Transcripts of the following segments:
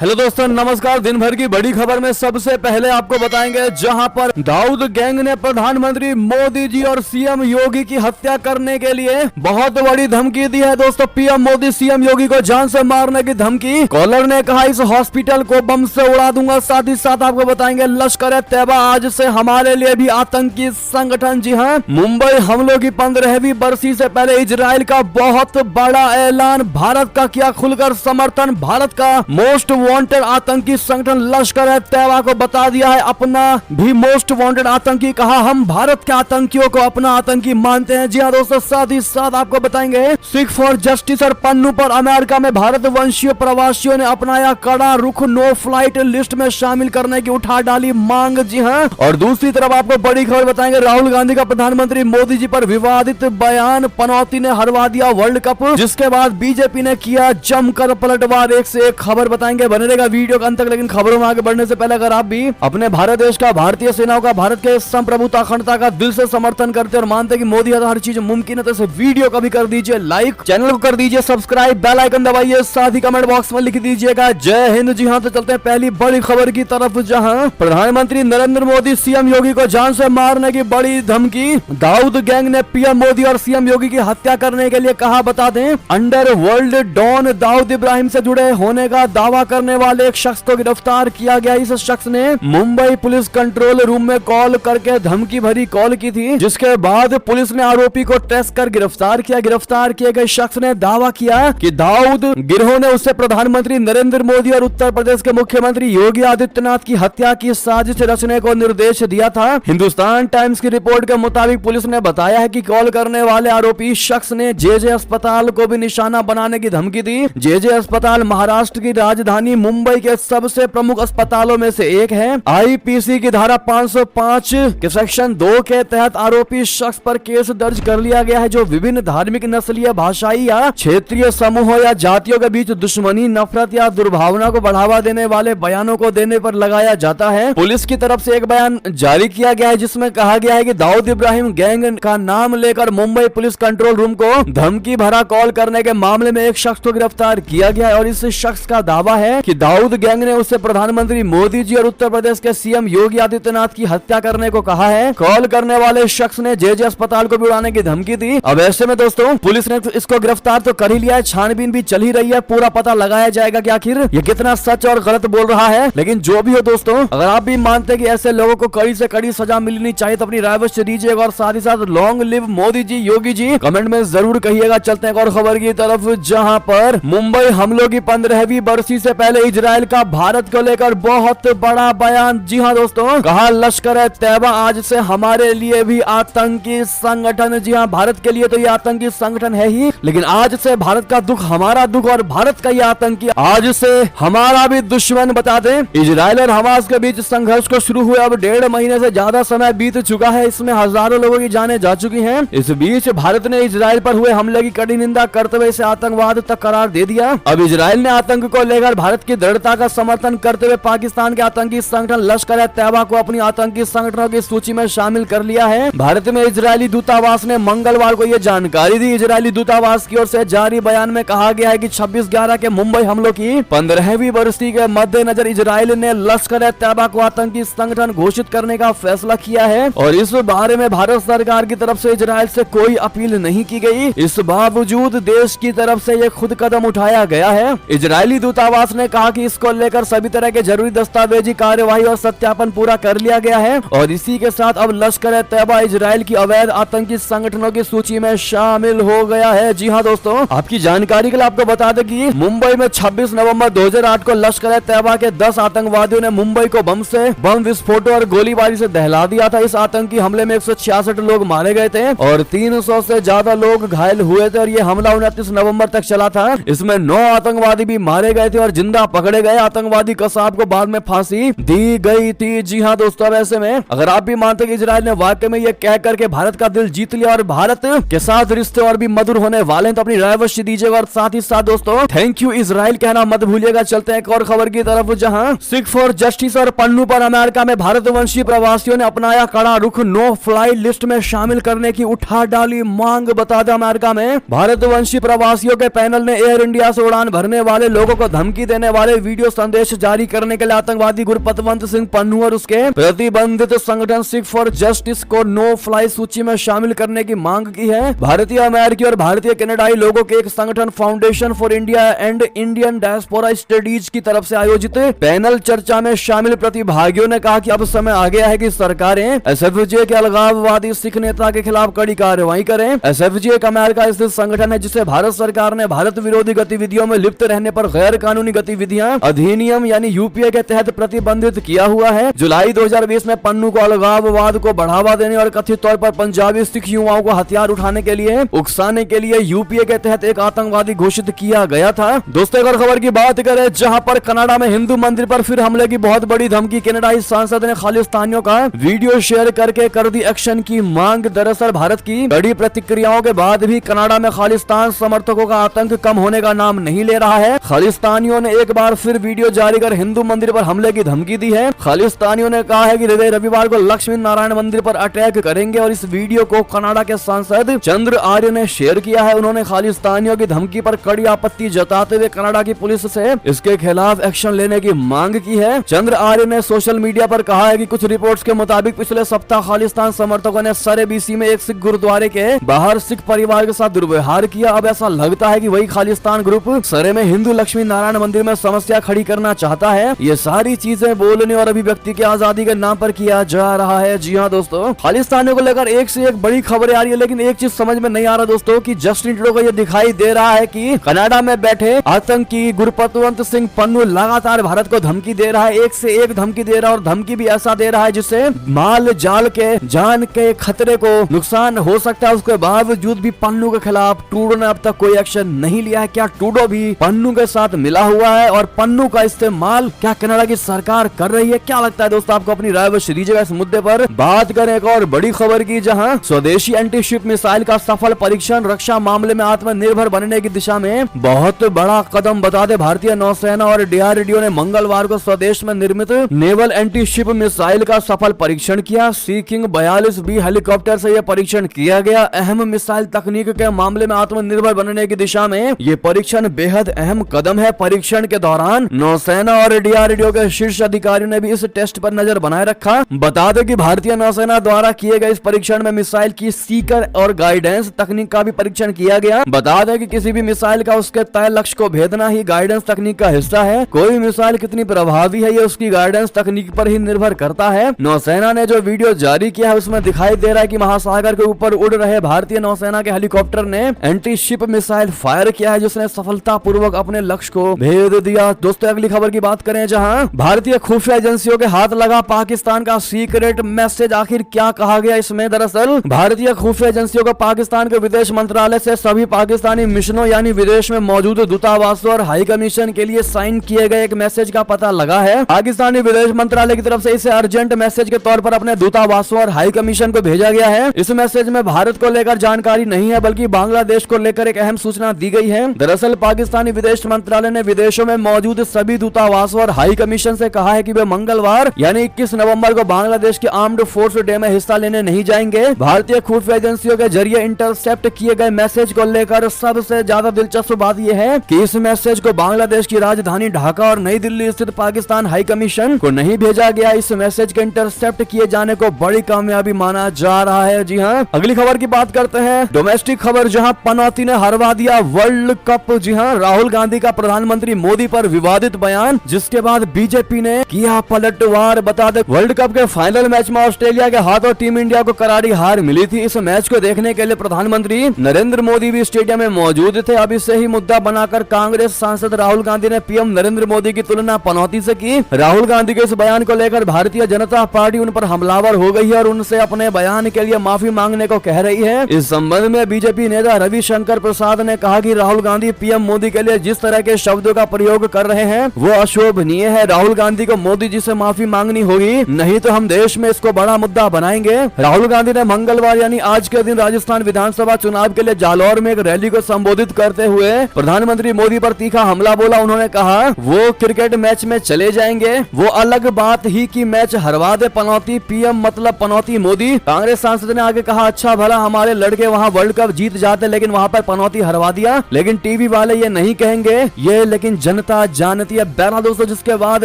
Hello दोस्तों, नमस्कार। दिन भर की बड़ी खबर में सबसे पहले आपको बताएंगे, जहां पर दाऊद गैंग ने प्रधानमंत्री मोदी जी और सीएम योगी की हत्या करने के लिए बहुत बड़ी धमकी दी है। दोस्तों, पीएम मोदी सीएम योगी को जान से मारने की धमकी। कॉलर ने कहा इस हॉस्पिटल को बम से उड़ा दूंगा। साथ ही साथ आपको बताएंगे, लश्कर ए तैयबा आज से हमारे लिए भी आतंकी संगठन। जी हाँ, मुंबई हमलों की 15वीं बरसी से पहले इजराइल का बहुत बड़ा ऐलान। भारत का किया खुलकर समर्थन। भारत का मोस्ट वांटेड आतंकी संगठन लश्कर ए तैयबा को बता दिया है अपना भी मोस्ट वांटेड आतंकी। कहा हम भारत के आतंकियों को अपना आतंकी मानते हैं। जी हाँ दोस्तों, साथ ही साथ आपको बताएंगे, सिख फॉर जस्टिस और पन्नू पर अमेरिका में भारत वंशीय प्रवासियों ने अपनाया कड़ा रुख। नो फ्लाइट लिस्ट में शामिल करने की उठा डाली मांग। जी हाँ, और दूसरी तरफ आपको बड़ी खबर बताएंगे, राहुल गांधी का प्रधानमंत्री मोदी जी पर विवादित बयान। पनौती ने हरवा दिया वर्ल्ड कप, जिसके बाद बीजेपी ने किया जमकर पलटवार। एक से एक खबर बताएंगे, बने रहेगा वीडियो के अंत तक। लेकिन खबरों में आगे बढ़ने से पहले अगर आप भी अपने भारत देश का, भारतीय सेनाओं का, भारत के संप्रभुता अखंडता का दिल से समर्थन करते और मानते कि मोदी हर चीज मुमकिन है, तो इस वीडियो को भी कर दीजिए लाइक, चैनल को कर दीजिए सब्सक्राइब, बेल आइकन दबाइए, साथ ही कमेंट बॉक्स में लिख दीजिएगा जय हिंद। जी हाँ, तो चलते हैं पहली बड़ी खबर की तरफ, जहां प्रधानमंत्री नरेंद्र मोदी सीएम योगी को जान से मारने की बड़ी धमकी। दाऊद गैंग ने पीएम मोदी और सीएम योगी की हत्या करने के लिए कहा। बता दें, underworld don Dawood Ibrahim से जुड़े होने का दावा करने वाले एक शख्स को गिरफ्तार किया गया। इस शख्स ने मुंबई पुलिस कंट्रोल रूम में कॉल करके धमकी भरी कॉल की थी, जिसके बाद पुलिस ने आरोपी को ट्रेस कर गिरफ्तार किया। गिरफ्तार किए गए शख्स ने दावा किया कि दाऊद गिरोह ने उससे प्रधानमंत्री नरेंद्र मोदी और उत्तर प्रदेश के मुख्यमंत्री योगी आदित्यनाथ की हत्या की साजिश रचने को निर्देश दिया था। हिंदुस्तान टाइम्स की रिपोर्ट के मुताबिक पुलिस ने बताया है कि कॉल करने वाले आरोपी शख्स ने जे अस्पताल को भी निशाना बनाने की धमकी दी। जे अस्पताल महाराष्ट्र की राजधानी मुंबई के सबसे प्रमुख अस्पतालों में से एक है। आईपीसी की धारा 505 के सेक्शन 2 के तहत आरोपी शख्स पर केस दर्ज कर लिया गया है, जो विभिन्न धार्मिक, नस्लीय, भाषाई या क्षेत्रीय समूहों या जातियों के बीच दुश्मनी, नफरत या दुर्भावना को बढ़ावा देने वाले बयानों को देने पर लगाया जाता है। पुलिस की तरफ से एक बयान जारी किया गया है, जिसमें कहा गया है कि दाऊद इब्राहिम गैंग का नाम लेकर मुंबई पुलिस कंट्रोल रूम को धमकी भरा कॉल करने के मामले में एक शख्स को गिरफ्तार किया गया है। और इस शख्स का दावा है कि दाऊद गैंग ने उससे प्रधानमंत्री मोदी जी और उत्तर प्रदेश के सीएम योगी आदित्यनाथ की हत्या करने को कहा है। कॉल करने वाले शख्स ने जे अस्पताल को भी उड़ाने की धमकी दी। अब ऐसे में दोस्तों, पुलिस ने इसको गिरफ्तार तो कर ही लिया है, छानबीन भी चल ही रही है, पूरा पता लगाया जाएगा कि आखिर ये कितना सच और गलत बोल रहा है। लेकिन जो भी हो दोस्तों, अगर आप भी मानते हैं कि ऐसे लोगों को कड़ी से कड़ी सजा मिलनी चाहिए, तो अपनी राय अवश्य दीजिएगा। और साथ ही साथ long live Modi ji, Yogi ji, comment में जरूर कहिएगा। चलते हैं और खबर की तरफ, जहां पर मुंबई हमलों की 15वीं बरसी से पहले इजराइल का भारत को लेकर बहुत बड़ा बयान। जी हाँ दोस्तों, कहा लश्कर ए तैयबा आज से हमारे लिए भी आतंकी संगठन। जी हाँ, भारत के लिए तो ये आतंकी संगठन है ही, लेकिन आज से भारत का दुख हमारा दुख और भारत का ये आतंकी आज से हमारा भी दुश्मन। बता दें, इजराइल और हमास के बीच संघर्ष को शुरू हुए अब 1.5 महीने से ज्यादा समय बीत चुका है। इसमें हजारों लोगों की जानें जा चुकी हैं। इस बीच भारत ने इजराइल पर हुए हमले की कड़ी निंदा करते हुए इसे आतंकवाद तक करार दे दिया। अब इजराइल ने आतंक को लेकर भारत की दृढ़ता का समर्थन करते हुए पाकिस्तान के आतंकी संगठन लश्कर ए तैयबा को अपनी आतंकी संगठनों की सूची में शामिल कर लिया है। भारत में इजरायली दूतावास ने मंगलवार को यह जानकारी दी। इजरायली दूतावास की ओर से जारी बयान में कहा गया है कि 26/11 के मुंबई हमलों की 15वीं बरसी के मद्देनजर इजराइल ने लश्कर ए तैयबा को आतंकी संगठन घोषित करने का फैसला किया है। और इस बारे में भारत सरकार की तरफ से इजराइल से कोई अपील नहीं की गई। इस बावजूद देश की तरफ से यह खुद कदम उठाया गया है। इजरायली दूतावास ने कहा कि इसको लेकर सभी तरह के जरूरी दस्तावेजी कार्यवाही और सत्यापन पूरा कर लिया गया है। और इसी के साथ अब लश्कर ए तैयबा इजराइल की अवैध आतंकी संगठनों की सूची में शामिल हो गया है। जी हाँ दोस्तों, आपकी जानकारी के लिए आपको बता दें कि मुंबई में 26 नवंबर 2008 को लश्कर ए तैयबा के 10 आतंकवादियों ने मुंबई को बम विस्फोटों और गोलीबारी से दहला दिया था। इस आतंकी हमले में 166 लोग मारे गए थे और 300 से ज्यादा लोग घायल हुए थे। और ये हमला 29 नवंबर तक चला था। इसमें 9 आतंकवादी भी मारे गए थे और जिंदा पकड़े गए आतंकवादी कसाब को बाद में फांसी दी गई थी। जी हाँ दोस्तों, अब ऐसे में अगर आप भी मानते कि इजराइल ने वाकई में ये कह करके भारत का दिल जीत लिया और भारत के साथ रिश्ते और भी मधुर होने वाले हैं, तो अपनी राय अवश्य दीजिएगा। और साथ ही साथ दोस्तों, थैंक यू इजराइल कहना मत भूलिएगा। चलते हैं एक और खबर की तरफ, जहां सिख फॉर जस्टिस और पन्नू पर अमेरिका में भारतवंशी प्रवासियों ने अपनाया कड़ा रुख। नो फ्लाई लिस्ट में शामिल करने की उठा डाली मांग। बता दें, अमेरिका में भारतवंशी प्रवासियों के पैनल ने एयर इंडिया से उड़ान भरने वाले लोगों को धमकी देने वाले वीडियो संदेश जारी करने के लिए आतंकवादी गुरपतवंत सिंह पन्नू और उसके प्रतिबंधित संगठन सिख फॉर जस्टिस को नो फ्लाई सूची में शामिल करने की मांग की है। भारतीय अमेरिकी और भारतीय कनाडाई लोगों के एक संगठन foundation for India and Indian diaspora studies की तरफ से आयोजित पैनल चर्चा में शामिल प्रतिभागियों ने कहा कि अब समय आ गया है कि सरकारें एसएफजे के अलगाववादी सिख नेता के खिलाफ कड़ी कार्रवाई करें। एसएफजे एक अमेरिका स्थित संगठन है जिसे भारत सरकार ने भारत विरोधी गतिविधियों में लिप्त रहने पर गैर कानूनी गतिविधियां अधिनियम यानी यूपीए के तहत प्रतिबंधित किया हुआ है। जुलाई 2020 में पन्नू को अलगाववाद को बढ़ावा देने और कथित तौर पर पंजाबी सिख युवाओं को हथियार उठाने के लिए उकसाने के लिए यूपीए के तहत एक आतंकवादी घोषित किया गया था। दोस्तों अगर खबर की बात करें जहां पर कनाडा में हिंदू मंदिर पर फिर हमले की बहुत बड़ी धमकी, कनाडाई सांसद ने खालिस्तानियों का वीडियो शेयर करके कर दी एक्शन की मांग। दरअसल भारत की बड़ी प्रतिक्रियाओं के बाद भी कनाडा में खालिस्तान समर्थकों का आतंक कम होने का नाम नहीं ले रहा है। खालिस्तानियों ने एक बार फिर वीडियो जारी कर हिंदू मंदिर पर हमले की धमकी दी है। खालिस्तानियों ने कहा है कि रविवार को लक्ष्मी नारायण मंदिर पर अटैक करेंगे और इस वीडियो को कनाडा के सांसद चंद्र आर्य ने शेयर किया है। उन्होंने खालिस्तानियों की धमकी पर कड़ी आपत्ति जताते हुए कनाडा की पुलिस से इसके खिलाफ एक्शन लेने की मांग की है। चंद्र आर्य ने सोशल मीडिया पर कहा है कि कुछ रिपोर्ट्स के मुताबिक पिछले सप्ताह खालिस्तान समर्थकों ने सरे बीसी में एक सिख गुरुद्वारे के बाहर सिख परिवार के साथ दुर्व्यवहार किया। अब ऐसा लगता है कि वही खालिस्तान ग्रुप सरे में हिंदू लक्ष्मी नारायण मंदिर में समस्या खड़ी करना चाहता है। ये सारी चीजें बोलने और अभिव्यक्ति की आजादी के नाम पर किया जा रहा है। जी हाँ दोस्तों, खालिस्तानियों को लेकर एक से एक बड़ी खबरें आ रही है, लेकिन एक चीज समझ में नहीं आ रहा दोस्तों कि जस्टिन ट्रूडो को ये दिखाई दे रहा है कि कनाडा में बैठे आतंकी गुरपतवंत सिंह पन्नू लगातार भारत को धमकी दे रहा है, एक से एक धमकी दे रहा है और धमकी भी ऐसा दे रहा है जिससे माल जाल के जान के खतरे को नुकसान हो सकता है। उसके बावजूद भी पन्नू के खिलाफ ट्रूडो ने अब तक कोई एक्शन नहीं लिया है। क्या ट्रूडो भी पन्नू के साथ मिला हुआ है और पन्नू का इस्तेमाल क्या कनाडा की सरकार कर रही है? क्या लगता है दोस्तों आपको? अपनी राय अवश्य दीजिएगा इस मुद्दे पर। बात करें एक और बड़ी खबर की, जहां स्वदेशी एंटी शिप मिसाइल का सफल परीक्षण रक्षा मामले में आत्मनिर्भर बनने की दिशा में बहुत बड़ा कदम बता दे। भारतीय नौसेना और डीआरडीओ ने मंगलवार को स्वदेश में निर्मित नेवल एंटी शिप मिसाइल का सफल परीक्षण किया। सी किंग 42B हेलीकॉप्टर से यह परीक्षण किया गया। अहम मिसाइल तकनीक के मामले में आत्मनिर्भर बनने की दिशा में ये परीक्षण बेहद अहम कदम है। परीक्षण के दौरान नौसेना और डीआरडीओ के शीर्ष अधिकारियों ने भी इस टेस्ट पर नजर बनाए रखा। बता दें कि भारतीय नौसेना द्वारा किए गए इस परीक्षण में मिसाइल की सीकर और गाइडेंस तकनीक का भी परीक्षण किया गया। बता दें कि किसी भी मिसाइल का उसके तय लक्ष्य को भेदना ही गाइडेंस तकनीक का हिस्सा है। कोई मिसाइल कितनी प्रभावी है ये उसकी गाइडेंस तकनीक पर ही निर्भर करता है। नौसेना ने जो वीडियो जारी किया है उसमें दिखाई दे रहा है कि महासागर के ऊपर उड़ रहे भारतीय नौसेना के हेलीकॉप्टर ने एंटी शिप मिसाइल फायर किया है जिसने सफलतापूर्वक अपने लक्ष्य को भेद दिया। दोस्तों अगली खबर की बात करें, जहां भारतीय खुफिया एजेंसियों के हाथ लगा पाकिस्तान का सीक्रेट मैसेज। आखिर क्या कहा गया इसमें? दरअसल भारतीय खुफिया एजेंसियों को पाकिस्तान के विदेश मंत्रालय से सभी पाकिस्तानी मिशनों यानी विदेश में मौजूद दूतावासों और हाई कमीशन के लिए साइन किए गए एक मैसेज का पता लगा है। पाकिस्तानी विदेश मंत्रालय की तरफ से इसे अर्जेंट मैसेज के तौर पर अपने दूतावासों और हाई कमीशन को भेजा गया है। इस मैसेज में भारत को लेकर जानकारी नहीं है बल्कि बांग्लादेश को लेकर एक अहम सूचना दी गई है। दरअसल पाकिस्तानी विदेश मंत्रालय ने विदेशों में मौजूद सभी दूतावासों और हाई कमीशन से कहा है कि वे मंगलवार यानी 21 नवंबर को बांग्लादेश के आर्म्ड फोर्स डे में हिस्सा लेने नहीं जाएंगे। भारतीय खुफिया एजेंसियों के जरिए इंटरसेप्ट किए गए मैसेज को लेकर सबसे ज्यादा दिलचस्प बात यह है कि इस मैसेज को बांग्लादेश की राजधानी ढाका और नई दिल्ली स्थित पाकिस्तान हाई कमीशन को नहीं भेजा गया। इस मैसेज के इंटरसेप्ट किए जाने को बड़ी कामयाबी माना जा रहा है। जी हाँ, अगली खबर की बात करते हैं, डोमेस्टिक खबर, जहां पनौती ने हरवा दिया वर्ल्ड कप। जी हाँ, राहुल गांधी का प्रधानमंत्री मोदी पर विवादित बयान, जिसके बाद बीजेपी ने किया पलटवार। बता दें वर्ल्ड कप के फाइनल मैच में ऑस्ट्रेलिया के हाथों टीम इंडिया को करारी हार मिली थी। इस मैच को देखने के लिए प्रधानमंत्री नरेंद्र मोदी भी स्टेडियम में मौजूद थे। अब इसे ही मुद्दा बनाकर कांग्रेस सांसद राहुल गांधी ने पीएम नरेंद्र मोदी की तुलना पनौती से की। राहुल गांधी के इस बयान को लेकर भारतीय जनता पार्टी उन पर हमलावर हो गई है और उनसे अपने बयान के लिए माफी मांगने को कह रही है। इस संबंध में बीजेपी नेता रविशंकर प्रसाद ने कहा कि राहुल गांधी पीएम मोदी के लिए जिस तरह के शब्दों का प्रयोग कर रहे हैं वो अशोभनीय है। राहुल गांधी को मोदी जी से माफी मांगनी होगी, नहीं तो हम देश में इसको बड़ा मुद्दा बनाएंगे। राहुल गांधी ने मंगलवार यानी आज के दिन राजस्थान विधानसभा चुनाव के लिए जालौर में एक रैली को संबोधित करते हुए प्रधानमंत्री मोदी पर तीखा हमला बोला। उन्होंने कहा वो क्रिकेट मैच में चले जाएंगे, वो अलग बात ही कि मैच हरवा दे पनौती, पीएम मतलब पनौती मोदी। कांग्रेस सांसद ने आगे कहा अच्छा भला हमारे लड़के वहाँ वर्ल्ड कप जीत जाते लेकिन वहाँ पर पनौती हरवा दिया, लेकिन टीवी वाले ये नहीं कहेंगे ये, लेकिन जनता जानती है। बहरहाल दोस्तों जिसके बाद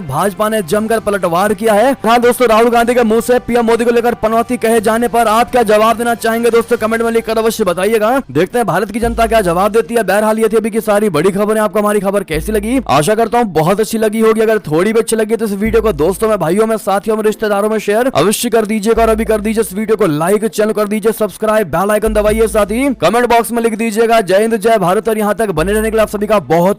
भाजपा ने जमकर पलटवार किया है। हाँ दोस्तों, राहुल गांधी के मुंह से पीएम मोदी को लेकर पनौती कहे जाने पर आप क्या जवाब देना चाहेंगे दोस्तों, कमेंट में लिखकर अवश्य बताइएगा। देखते हैं भारत की जनता क्या जवाब देती है। बहरहाल ये थी अभी की सारी बड़ी खबरें। आपको हमारी खबर कैसी लगी? आशा करता हूँ बहुत अच्छी लगी होगी। अगर थोड़ी भी अच्छी लगी तो इस वीडियो को दोस्तों में, भाइयों में, साथियों में, रिश्तेदारों में शेयर अवश्य कर दीजिएगा। और अभी कर दीजिए इस वीडियो को लाइक, चैनल कर दीजिए सब्सक्राइब, बेल आइकन दबाइए, साथ ही कमेंट बॉक्स में लिख दीजिएगा जय हिंद जय भारत। और यहाँ तक बने रहने के लिए आप सभी का बहुत